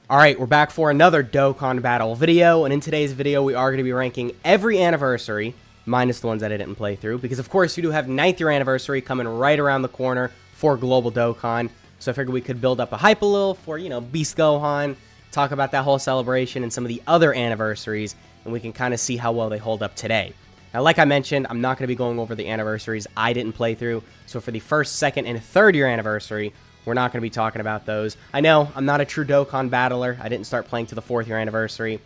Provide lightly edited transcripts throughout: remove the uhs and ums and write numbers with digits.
Alright, we're back for another Dokkan Battle video, and in today's video we are going to be ranking every anniversary, minus the ones that I didn't play through, because of course you do have 9th year anniversary coming right around the corner for Global Dokkan, so I figured we could build up a hype a little for, Beast Gohan, talk about that whole celebration and some of the other anniversaries, and we can kind of see how well they hold up today. Now, like I mentioned, I'm not going to be going over the anniversaries I didn't play through, so for the 1st, 2nd, and 3rd year anniversary, we're not going to be talking about those. I know, I'm not a true Dokkan battler. I didn't start playing to the 4th year anniversary.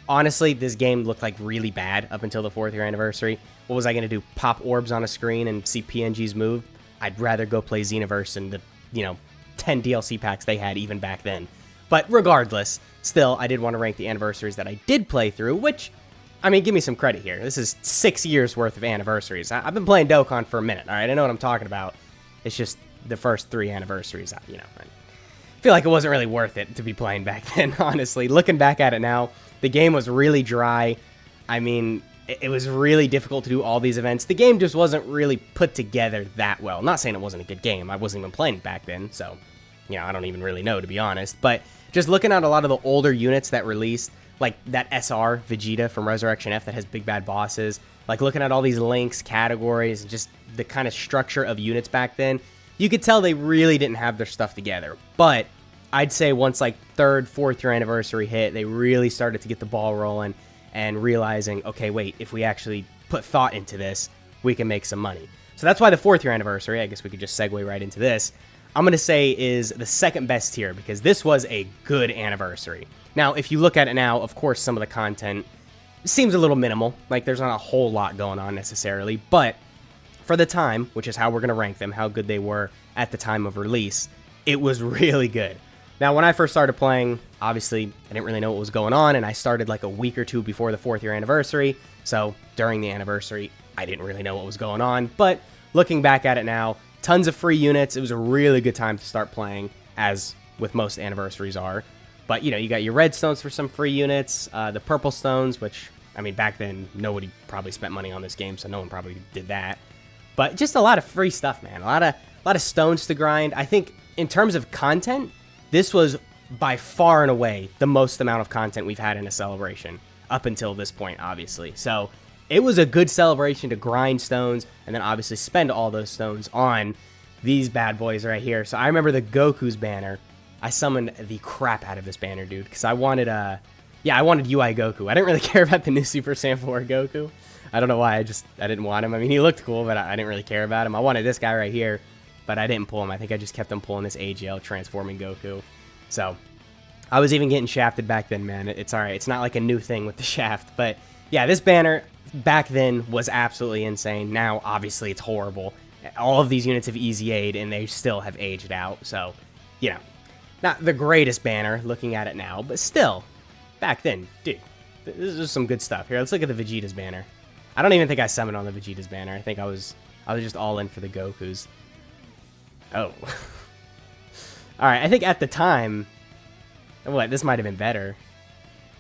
Honestly, this game looked like really bad up until the 4th year anniversary. What was I going to do? Pop orbs on a screen and see PNGs move? I'd rather go play Xenoverse and the, 10 DLC packs they had even back then. But regardless, still, I did want to rank the anniversaries that I did play through, which, I mean, give me some credit here. This is 6 years worth of anniversaries. I've been playing Dokkan for a minute, all right? I know what I'm talking about. It's just the first 3 anniversaries, I feel like it wasn't really worth it to be playing back then, honestly. Looking back at it now, the game was really dry. I mean, it was really difficult to do all these events. The game just wasn't really put together that well. Not saying it wasn't a good game. I wasn't even playing it back then, so, I don't even really know, to be honest. But just looking at a lot of the older units that released, like that SR Vegeta from Resurrection F that has big bad bosses, like looking at all these links, categories, and just the kind of structure of units back then, you could tell they really didn't have their stuff together. But I'd say once like 3rd, 4th year anniversary hit, they really started to get the ball rolling and realizing, okay, wait, if we actually put thought into this, we can make some money. So that's why the 4th year anniversary, I guess we could just segue right into this, I'm going to say is the 2nd best tier, because this was a good anniversary. Now, if you look at it now, of course, some of the content seems a little minimal. Like, there's not a whole lot going on necessarily, but for the time, which is how we're going to rank them, how good they were at the time of release, it was really good. Now, when I first started playing, obviously, I didn't really know what was going on, and I started like a week or two before the 4th year anniversary, so during the anniversary, I didn't really know what was going on, but looking back at it now, tons of free units. It was a really good time to start playing, as with most anniversaries are. But, you got your red stones for some free units, the purple stones, which, I mean, back then, nobody probably spent money on this game, so no one probably did that. But just a lot of free stuff, man. A lot of stones to grind. I think in terms of content, this was by far and away the most amount of content we've had in a celebration up until this point, obviously. So it was a good celebration to grind stones and then obviously spend all those stones on these bad boys right here. So I remember the Goku's banner. I summoned the crap out of this banner, dude, because I wanted I wanted UI Goku. I didn't really care about the new Super Saiyan 4 Goku. I don't know why, I didn't want him. I mean, he looked cool, but I didn't really care about him. I wanted this guy right here, but I didn't pull him. I think I just kept him pulling this AGL transforming Goku. So, I was even getting shafted back then, man. It's alright. It's not like a new thing with the shaft. But, yeah, this banner back then was absolutely insane. Now, obviously, it's horrible. All of these units have easy aid, and they still have aged out. So, not the greatest banner looking at it now, but still, back then, dude, this is some good stuff. Here, let's look at the Vegeta's banner. I don't even think I summoned on the Vegeta's banner. I think I was just all in for the Gokus. Oh. Alright, I think at the time, this might have been better.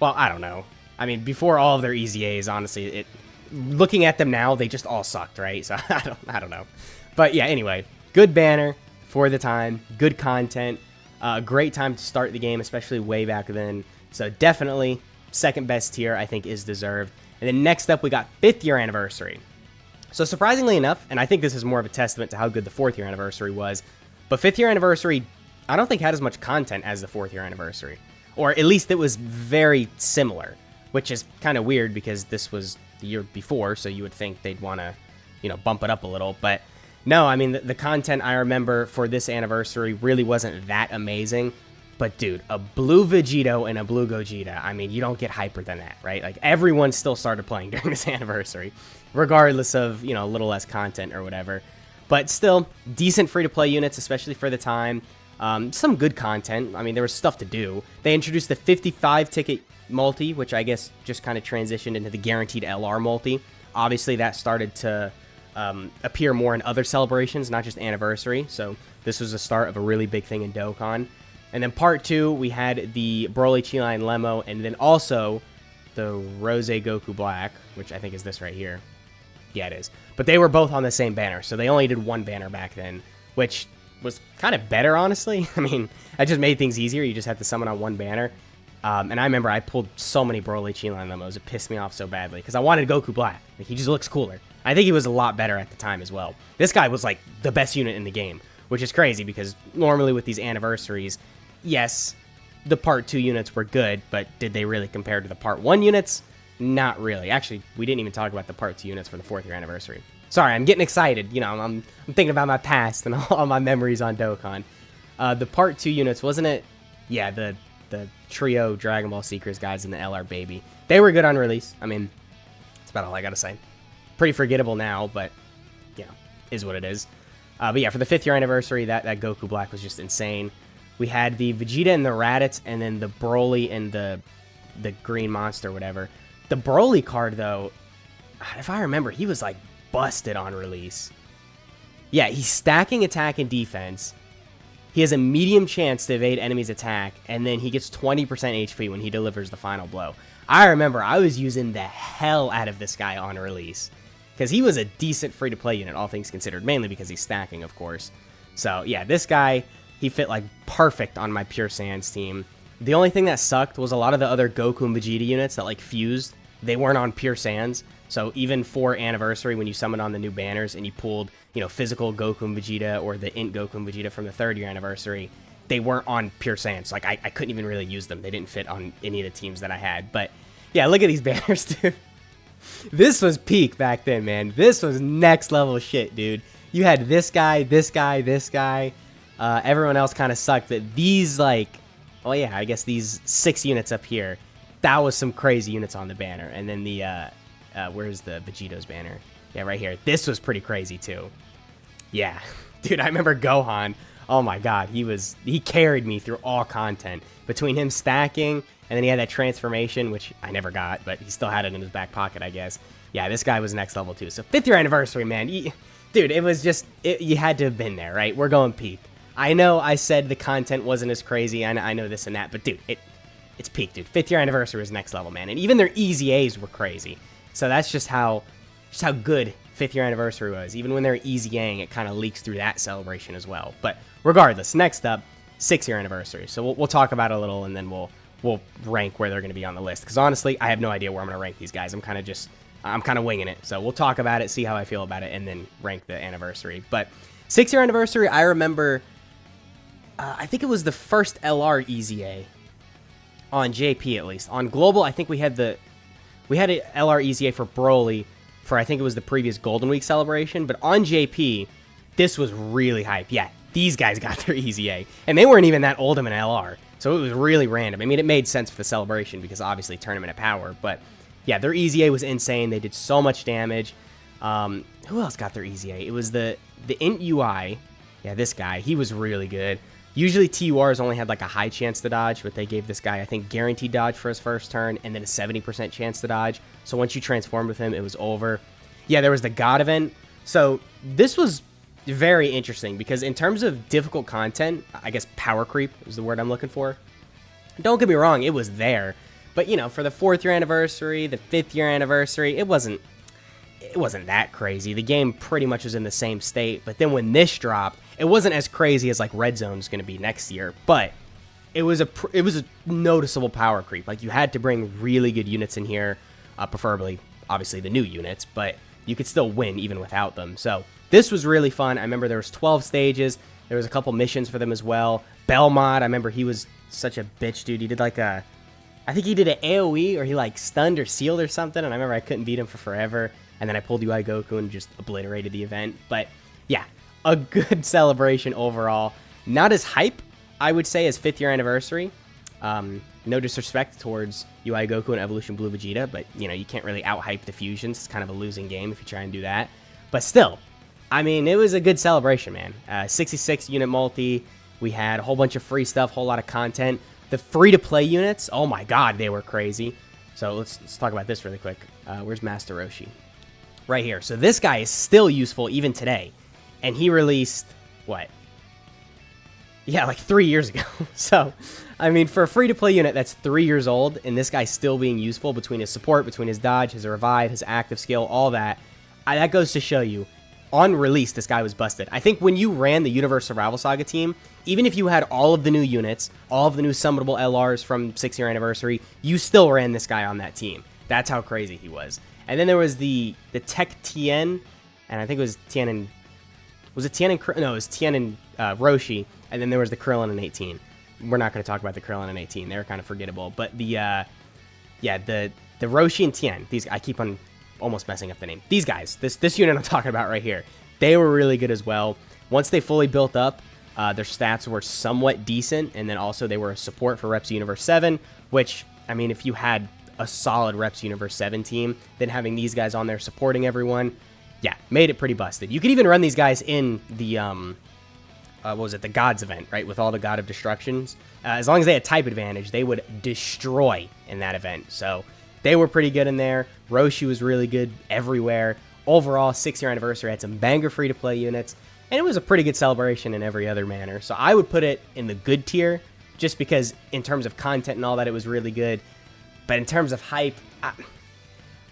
Well, I don't know. I mean, before all of their easy A's, honestly, looking at them now, they just all sucked, right? So, I don't know. But yeah, anyway, good banner for the time, good content, great time to start the game, especially way back then. So definitely, 2nd best tier, I think, is deserved. And then next up, we got 5th year anniversary. So surprisingly enough, and I think this is more of a testament to how good the 4th year anniversary was, but 5th year anniversary, I don't think had as much content as the 4th year anniversary. Or at least it was very similar, which is kind of weird because this was the year before, so you would think they'd want to, bump it up a little. But no, I mean, the content I remember for this anniversary really wasn't that amazing. But dude, a blue Vegito and a blue Gogeta, I mean, you don't get hyper than that, right? Like, everyone still started playing during this anniversary, regardless of, a little less content or whatever. But still, decent free-to-play units, especially for the time. Some good content. I mean, there was stuff to do. They introduced the 55-ticket multi, which I guess just kind of transitioned into the guaranteed LR multi. Obviously, that started to appear more in other celebrations, not just anniversary. So this was the start of a really big thing in Dokkan. And then part 2, we had the Broly, Chi-Line, Lemo, and then also the Rose Goku Black, which I think is this right here. Yeah, it is. But they were both on the same banner, so they only did one banner back then, which was kind of better, honestly. I mean, I just made things easier. You just had to summon on one banner. And I remember I pulled so many Broly Chi-Line Limos. It pissed me off so badly because I wanted Goku Black. Like, he just looks cooler. I think he was a lot better at the time as well. This guy was like the best unit in the game, which is crazy because normally with these anniversaries, yes, the Part 2 units were good, but did they really compare to the Part 1 units? Not really. Actually, we didn't even talk about the Part 2 units for the 4th year anniversary. Sorry, I'm getting excited. You know, I'm thinking about my past and all my memories on Dokkan. The Part 2 units, wasn't it? Yeah, the trio Dragon Ball Seekers guys and the LR Baby. They were good on release. I mean, that's about all I gotta say. Pretty forgettable now, but, you know, is what it is. But yeah, for the 5th year anniversary, that Goku Black was just insane. We had the Vegeta and the Raditz, and then the Broly and the Green Monster, whatever. The Broly card, though, if I remember, he was, like, busted on release. Yeah, he's stacking attack and defense. He has a medium chance to evade enemy's attack, and then he gets 20% HP when he delivers the final blow. I remember I was using the hell out of this guy on release, because he was a decent free-to-play unit, all things considered, mainly because he's stacking, of course. So, yeah, this guy, he fit, like, perfect on my Pure Sans team. The only thing that sucked was a lot of the other Goku and Vegeta units that, like, fused, they weren't on Pure Sans. So even for Anniversary, when you summoned on the new banners and you pulled, you know, physical Goku and Vegeta or the Int Goku and Vegeta from the 3rd year Anniversary, they weren't on Pure Sans. Like, I couldn't even really use them. They didn't fit on any of the teams that I had. But, yeah, look at these banners, dude. This was peak back then, man. This was next level shit, dude. You had this guy, this guy, this guy. Everyone else kind of sucked. But these, like, well, yeah, I guess these 6 units up here, that was some crazy units on the banner. And then the, where's the Vegeto's banner? Yeah, right here. This was pretty crazy, too. Yeah. Dude, I remember Gohan. Oh, my God. He carried me through all content. Between him stacking, and then he had that transformation, which I never got, but he still had it in his back pocket, I guess. Yeah, this guy was next level, too. So, 5th year anniversary, man. Dude, it was just, you had to have been there, right? We're going peak. I know I said the content wasn't as crazy. I know this and that, but, dude, it's peak, dude. 5th year anniversary was next level, man. And even their easy A's were crazy. So that's just how good 5th year anniversary was. Even when they're easy-ang, it kind of leaks through that celebration as well. But regardless, next up, 6th year anniversary. So we'll talk about it a little, and then we'll rank where they're going to be on the list. Because honestly, I have no idea where I'm going to rank these guys. I'm kind of winging it. So we'll talk about it, see how I feel about it, and then rank the anniversary. But 6th year anniversary, I remember, I think it was the first LR Easy A on JP at least. On Global, I think we had an LR Easy A for Broly for, I think it was the previous Golden Week celebration. But on JP, this was really hype. Yeah, these guys got their Easy A. And they weren't even that old of an LR. So it was really random. I mean, it made sense for the celebration because obviously Tournament of Power. But yeah, their Easy A was insane. They did so much damage. Who else got their Easy A? It was the Int UI. Yeah, this guy. He was really good. Usually TURs only had like a high chance to dodge, but they gave this guy, I think, guaranteed dodge for his first turn and then a 70% chance to dodge. So once you transformed with him, it was over. Yeah, there was the God event. So this was very interesting because in terms of difficult content, I guess power creep is the word I'm looking for. Don't get me wrong, it was there. But, you know, for the 4th year anniversary, the 5th year anniversary, it wasn't that crazy. The game pretty much was in the same state. But then when this dropped, it wasn't as crazy as like Red Zone is going to be next year. But it was a noticeable power creep. Like, you had to bring really good units in here, preferably, obviously, the new units. But you could still win even without them. So this was really fun. I remember there was 12 stages. There was a couple missions for them as well. Belmont, I remember he was such a bitch, dude. He did like I think he did an AoE, or he like stunned or sealed or something. And I remember I couldn't beat him for forever. And then I pulled UI Goku and just obliterated the event. But yeah, a good celebration overall. Not as hype, I would say, as 5th year anniversary. No disrespect towards UI Goku and Evolution Blue Vegeta, but you know, you can't really out-hype the fusions. It's kind of a losing game if you try and do that. But still, I mean, it was a good celebration, man. 66 unit multi. We had a whole bunch of free stuff, whole lot of content. The free-to-play units, oh my god, they were crazy. So let's talk about this really quick. Where's Master Roshi? Right here. So this guy is still useful even today. And he released, what? Yeah, like 3 years ago. So, I mean, for a free-to-play unit that's 3 years old, and this guy's still being useful between his support, between his dodge, his revive, his active skill, all that, that goes to show you on release, this guy was busted. I think when you ran the Universe Survival Saga team, even if you had all of the new units, all of the new summonable LRs from 6-year anniversary, you still ran this guy on that team. That's how crazy he was. And then there was the Tech Tien, and I think it was Tien and... Was it Tien and... No, it was Tien and Roshi, and then there was the Krillin and 18. We're not going to talk about the Krillin and 18. They're kind of forgettable. But the Roshi and Tien, these... I keep on almost messing up the name. These guys, this unit I'm talking about right here, they were really good as well. Once they fully built up, their stats were somewhat decent, and then also they were a support for Reps Universe 7, which, I mean, if you had a solid Reps Universe 7 team, then having these guys on there supporting everyone, yeah, made it pretty busted. You could even run these guys in the, what was it, the Gods event, right, with all the God of Destructions. As long as they had type advantage, they would destroy in that event, so they were pretty good in there. Roshi was really good everywhere. Overall, 6-year anniversary had some banger free-to-play units, and it was a pretty good celebration in every other manner. So I would put it in the good tier, just because in terms of content and all that, it was really good. But in terms of hype,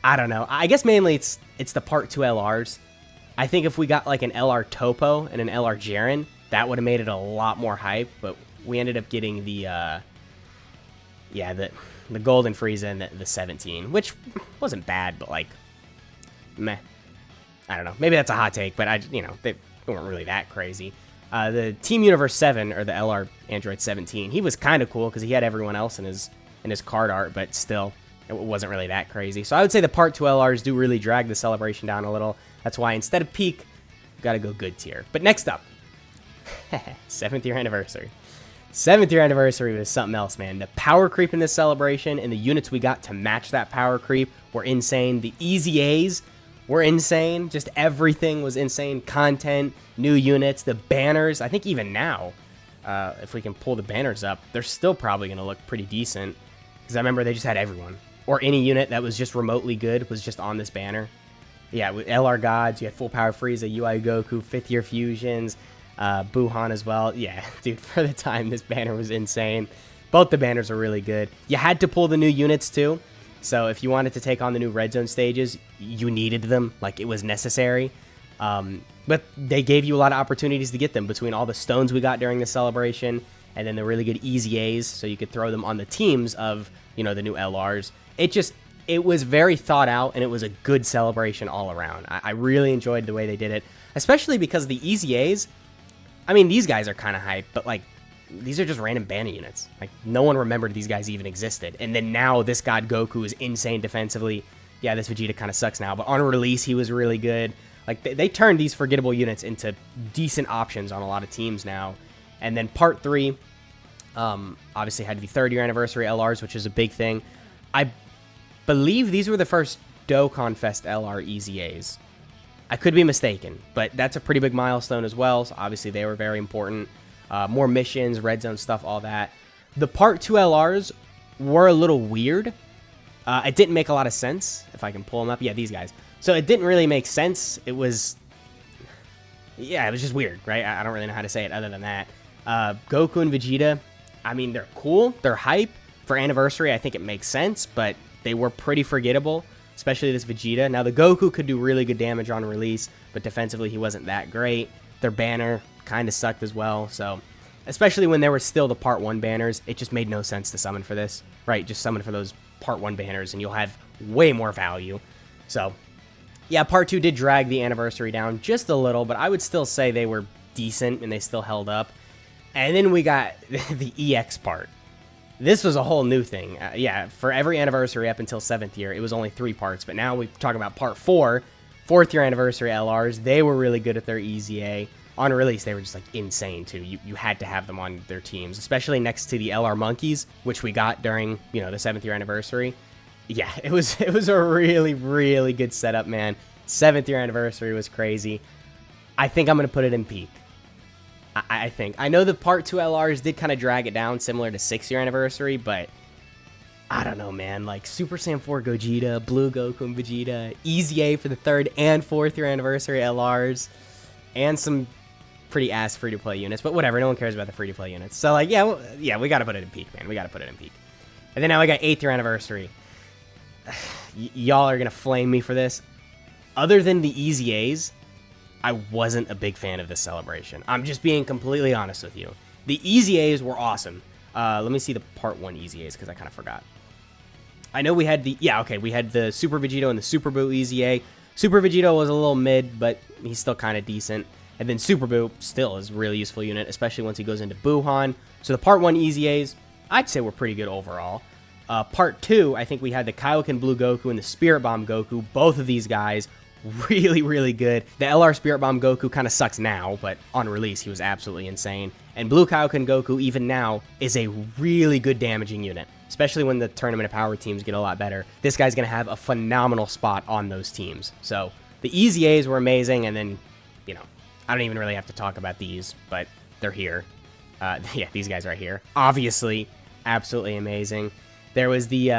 I don't know. I guess mainly it's the Part 2 LRs. I think if we got like an LR Topo and an LR Jaren, that would have made it a lot more hype. But we ended up getting the Golden Frieza and the 17, which wasn't bad, but like, meh. I don't know. Maybe that's a hot take, but they weren't really that crazy. The Team Universe 7, or the LR Android 17, he was kind of cool because he had everyone else in his card art, but still, it wasn't really that crazy. So I would say the Part 2 LRs do really drag the celebration down a little. That's why instead of peak, got to go good tier. But next up, 7th year anniversary. 7th year anniversary was something else, man. The power creep in this celebration and the units we got to match that power creep were insane. The Easy A's were insane. Just everything was insane. Content, new units, the banners. I think even now, if we can pull the banners up, they're still probably going to look pretty decent. Because I remember they just had everyone. Or any unit that was just remotely good was just on this banner. Yeah, with LR Gods, you had Full Power Frieza, UI Goku, 5th year fusions, Buhan as well. Yeah, dude, for the time, this banner was insane. Both the banners are really good. You had to pull the new units too. So if you wanted to take on the new Red Zone stages, you needed them. Like, it was necessary. But they gave you a lot of opportunities to get them between all the stones we got during the celebration and then the really good Easy A's, so you could throw them on the teams of, the new LRs. It was very thought out, and it was a good celebration all around. I really enjoyed the way they did it, especially because the Easy A's, I mean, these guys are kind of hype, but, like, these are just random banner units. Like, no one remembered these guys even existed. And then now this God Goku is insane defensively. Yeah, this Vegeta kind of sucks now, but on release, he was really good. Like, they turned these forgettable units into decent options on a lot of teams now. And then Part 3, obviously had the 3rd year anniversary LRs, which is a big thing. I believe these were the first Dokkan Fest LR Easy A's. I could be mistaken, but that's a pretty big milestone as well, so obviously they were very important. More missions, Red Zone stuff, all that. The Part 2 LRs were a little weird. It didn't make a lot of sense, if I can pull them up. Yeah, these guys. So it didn't really make sense. It was just weird, right? I don't really know how to say it other than that. Goku and Vegeta, I mean, they're cool. They're hype. For Anniversary, I think it makes sense, but they were pretty forgettable, especially this Vegeta. Now, the Goku could do really good damage on release, but defensively, he wasn't that great. Their banner kind of sucked as well, so especially when there were still the Part 1 banners, it just made no sense to summon for this, right? Just summon for those Part 1 banners, and you'll have way more value. So, yeah, Part 2 did drag the Anniversary down just a little, but I would still say they were decent, and they still held up. And then we got the EX part. This was a whole new thing. Yeah, for every anniversary up until 7th year, it was only 3 parts. But now we're talking about Part 4, 4th year anniversary LRs. They were really good at their Easy A. On release, they were just, like, insane, too. You had to have them on their teams, especially next to the LR Monkeys, which we got during, the 7th year anniversary. Yeah, it was a really, really good setup, man. 7th year anniversary was crazy. I think I'm going to put it in peak. I think. I know the Part 2 LRs did kind of drag it down, similar to 6th year anniversary, but I don't know, man. Like, Super Saiyan 4 Gogeta, Blue Goku and Vegeta, Easy A for the 3rd and 4th year anniversary LRs, and some pretty ass free-to-play units, but whatever. No one cares about the free-to-play units. So, like, yeah, we got to put it in peak, man. We got to put it in peak. And then now we got 8th year anniversary. Y'all are going to flame me for this. Other than the Easy A's, I wasn't a big fan of this celebration. I'm just being completely honest with you. The Easy A's were awesome. Let me see the Part 1 Easy A's because I kind of forgot. I know we had the... Yeah, okay. We had the Super Vegito and the Super Boo Easy A. Super Vegito was a little mid, but he's still kind of decent. And then Super Boo still is a really useful unit, especially once he goes into Buuhan. So the Part 1 Easy A's, I'd say were pretty good overall. Part 2, I think we had the Kaioken Blue Goku and the Spirit Bomb Goku. Both of these guys, really, really good. The LR Spirit Bomb Goku kind of sucks now, but on release, he was absolutely insane. And Blue Kaioken Goku, even now, is a really good damaging unit, especially when the Tournament of Power teams get a lot better. This guy's going to have a phenomenal spot on those teams. So the Easy A's were amazing, and then, you know, I don't even really have to talk about these, but they're here. Yeah, these guys right here. Obviously, absolutely amazing. There was the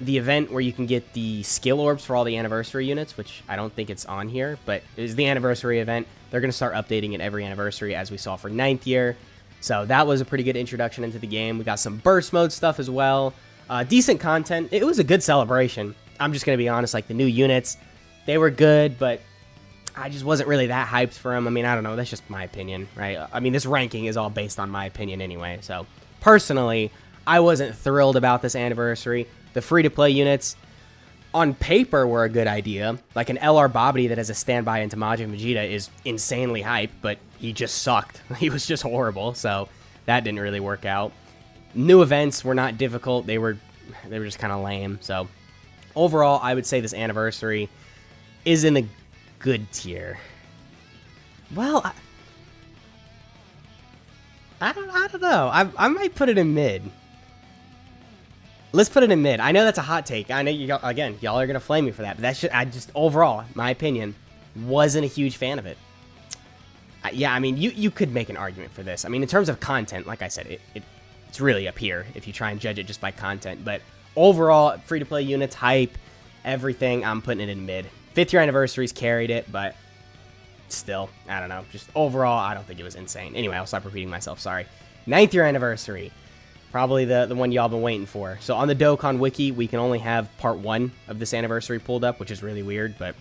event where you can get the skill orbs for all the anniversary units, which I don't think it's on here, but it is the anniversary event. They're going to start updating it every anniversary, as we saw for 9th year. So that was a pretty good introduction into the game. We got some burst mode stuff as well. Decent content. It was a good celebration. I'm just going to be honest, like the new units, they were good, but I just wasn't really that hyped for them. I mean, I don't know. That's just my opinion, right? I mean, this ranking is all based on my opinion anyway. So personally, I wasn't thrilled about this anniversary. The free-to-play units, on paper, were a good idea. Like an LR Babidi that has a standby into Majin Vegeta is insanely hyped, but he just sucked. He was just horrible, so that didn't really work out. New events were not difficult. They were just kind of lame. So overall, I would say this anniversary is in the good tier. Well, I don't know. I might put it in mid. Let's put it in mid. I know that's a hot take. I know y'all are gonna flame me for that, but that's just overall, my opinion, wasn't a huge fan of it. Yeah, I mean, you could make an argument for this. I mean, in terms of content, like I said, it's really up here if you try and judge it just by content. But overall, free-to-play units, hype, everything, I'm putting it in mid. 5th year anniversaries carried it, but still, I don't know. Just overall, I don't think it was insane. Anyway, I'll stop repeating myself. Sorry. 9th year anniversary. Probably the one y'all been waiting for. So on the Dokkan Wiki, we can only have Part 1 of this anniversary pulled up, which is really weird, but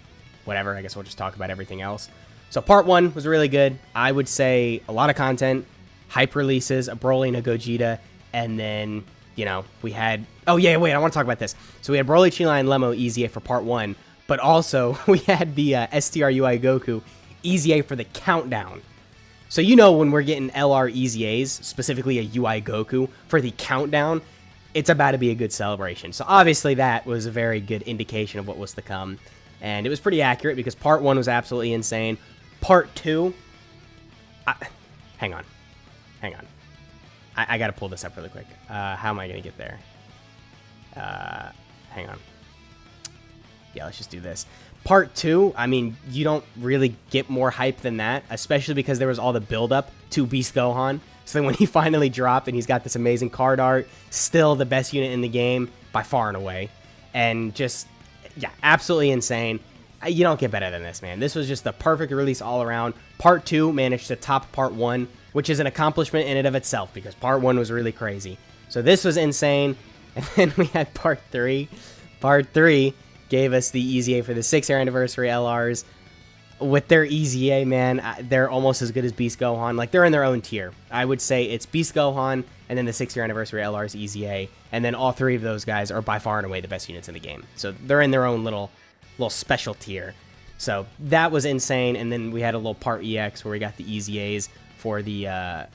whatever. I guess we'll just talk about everything else. So Part 1 was really good. I would say a lot of content, hype releases, a Broly and a Gogeta, and then, you know, we had... Oh, yeah, wait, I want to talk about this. So we had Broly, Chila, and Lemo Easy A for Part 1, but also we had the STR-UI Goku Easy A for the Countdown. So you know when we're getting LR Easy A's, specifically a UI Goku, for the Countdown, it's about to be a good celebration. So obviously that was a very good indication of what was to come. And it was pretty accurate because Part 1 was absolutely insane. Part 2... hang on. I got to pull this up really quick. How am I going to get there? Hang on. Yeah, let's just do this. Part 2, I mean, you don't really get more hype than that, especially because there was all the build-up to Beast Gohan. So then when he finally dropped and he's got this amazing card art, still the best unit in the game by far and away. And just, yeah, absolutely insane. You don't get better than this, man. This was just the perfect release all around. Part 2 managed to top Part 1, which is an accomplishment in and of itself because Part 1 was really crazy. So this was insane. And then we had Part 3. Part 3 gave us the Easy A for the 6th year anniversary LRs. With their Easy A, man, they're almost as good as Beast Gohan. Like, they're in their own tier. I would say it's Beast Gohan, and then the 6th year anniversary LR's Easy A, and then all three of those guys are by far and away the best units in the game. So they're in their own little special tier. So that was insane, and then we had a little Part EX where we got the Easy A's for the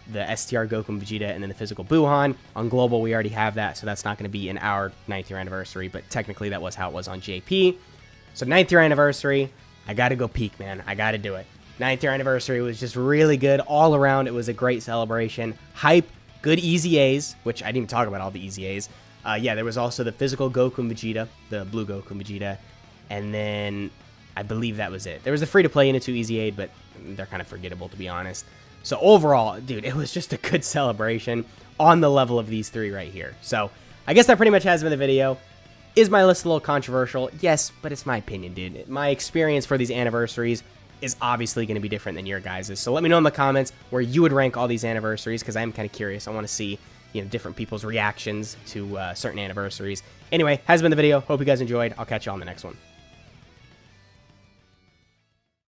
STR Goku and Vegeta, and then the physical Buuhan. On Global, we already have that, so that's not going to be in our 9th year anniversary, but technically that was how it was on JP. So 9th year anniversary, I got to go peak, man. I got to do it. 9th year anniversary was just really good. All around, it was a great celebration. Hype, good Easy A's, which I didn't even talk about all the Easy A's. Yeah, there was also the physical Goku and Vegeta, the blue Goku and Vegeta, and then I believe that was it. There was a free-to-play Inatu Easy A, but they're kind of forgettable, to be honest. So overall, dude, it was just a good celebration on the level of these three right here. So I guess that pretty much has been the video. Is my list a little controversial? Yes, but it's my opinion, dude. My experience for these anniversaries is obviously going to be different than your guys's. So let me know in the comments where you would rank all these anniversaries, because I'm kind of curious. I want to see, you know, different people's reactions to certain anniversaries. Anyway, has been the video. Hope you guys enjoyed. I'll catch you on the next one.